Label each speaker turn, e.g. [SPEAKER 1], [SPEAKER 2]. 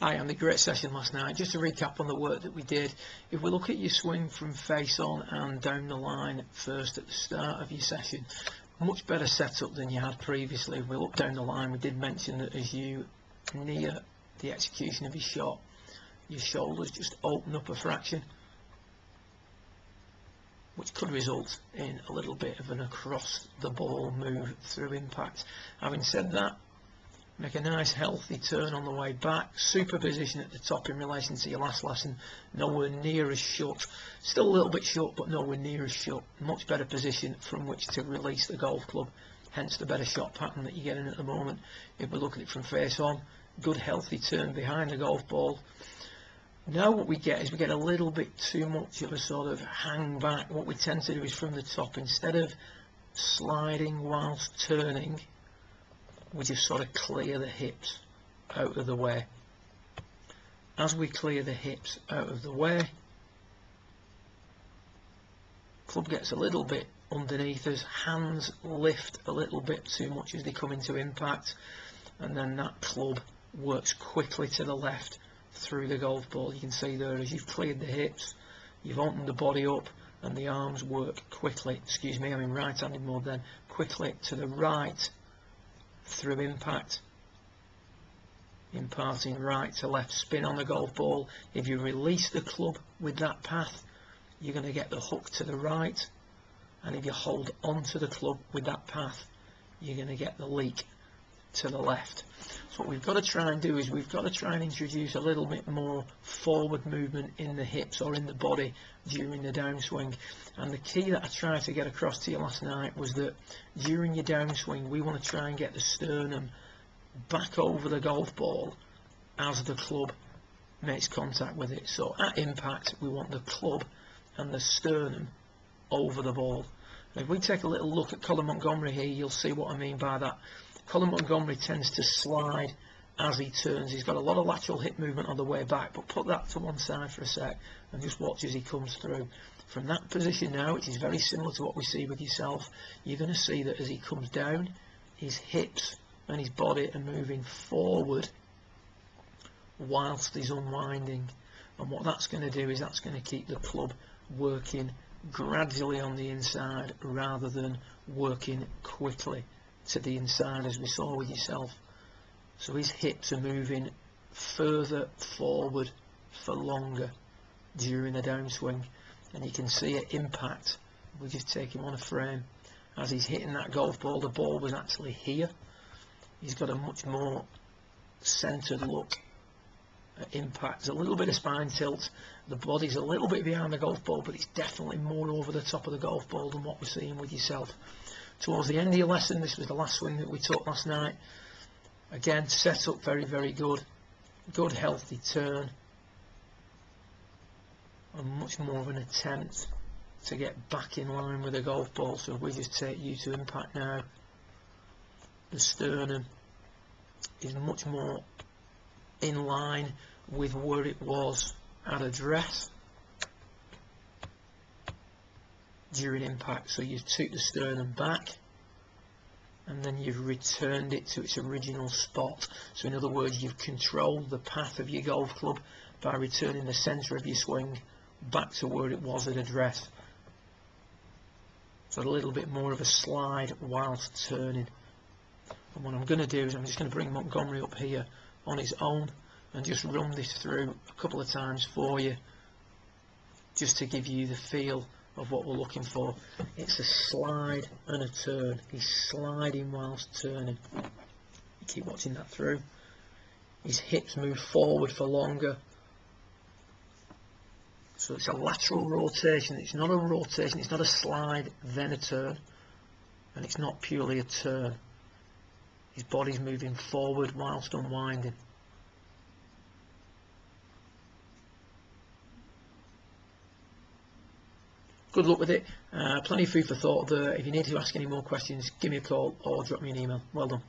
[SPEAKER 1] Hi, and a great session last night. Just to recap on the work that we did, if we look at your swing from face on and down the line first at the start of your session, much better setup than you had previously. If we look down the line, we did mention that as you near the execution of your shot, your shoulders just open up a fraction, which could result in a little bit of an across the ball move through impact. Having said that, make a nice healthy turn on the way back, superposition at the top in relation to your last lesson, nowhere near as shut, still a little bit shut but nowhere near as shut, much better position from which to release the golf club, hence the better shot pattern that you're getting at the moment. If we look at it from face on, good healthy turn behind the golf ball. Now what we get is we get a little bit too much of a sort of hang back. What we tend to do is from the top, instead of sliding whilst turning, we just sort of clear the hips out of the way. As we clear the hips out of the way, club gets a little bit underneath us, hands lift a little bit too much as they come into impact, and then that club works quickly to the left through the golf ball. You can see there, as you've cleared the hips, you've opened the body up, and the arms work quickly, excuse me, I'm in right-handed mode then, quickly to the right through impact, imparting right to left spin on the golf ball. If you release the club with that path, you're going to get the hook to the right, and if you hold onto the club with that path, you're going to get the leak to the left. So what we've got to try and do is we've got to try and introduce a little bit more forward movement in the hips or in the body during the downswing. And the key that I tried to get across to you last night was that during your downswing we want to try and get the sternum back over the golf ball as the club makes contact with it. So at impact we want the club and the sternum over the ball. And if we take a little look at Colin Montgomery here, you'll see what I mean by that. Colin Montgomery tends to slide as he turns. He's got a lot of lateral hip movement on the way back, but put that to one side for a sec and just watch as he comes through. From that position now, which is very similar to what we see with yourself, you're going to see that as he comes down, his hips and his body are moving forward whilst he's unwinding. And what that's going to do is that's going to keep the club working gradually on the inside rather than working quickly to the inside as we saw with yourself. So his hips are moving further forward for longer during the downswing, and you can see at impact, we just take him on a frame, as he's hitting that golf ball, the ball was actually here. He's got a much more centered look at impact. There's a little bit of spine tilt, the body's a little bit behind the golf ball, but it's definitely more over the top of the golf ball than what we're seeing with yourself. Towards the end of your lesson, this was the last swing that we took last night. Again, set up very, very good. Good healthy turn. And much more of an attempt to get back in line with the golf ball. So if we just take you to impact now, the sternum is much more in line with where it was at address during impact. So you took the sternum back and then you've returned it to its original spot. So in other words, you've controlled the path of your golf club by returning the centre of your swing back to where it was at address. So a little bit more of a slide whilst turning. And what I'm going to do is I'm just going to bring Montgomery up here on his own and just run this through a couple of times for you, just to give you the feel of what we're looking for. It's a slide and a turn. He's sliding whilst turning. Keep watching that through. His hips move forward for longer. So it's a lateral rotation. It's not a rotation. It's not a slide then a turn, and it's not purely a turn. His body's moving forward whilst unwinding. Good luck with it. Plenty of food for thought there. If you need to ask any more questions, give me a call or drop me an email. Well done.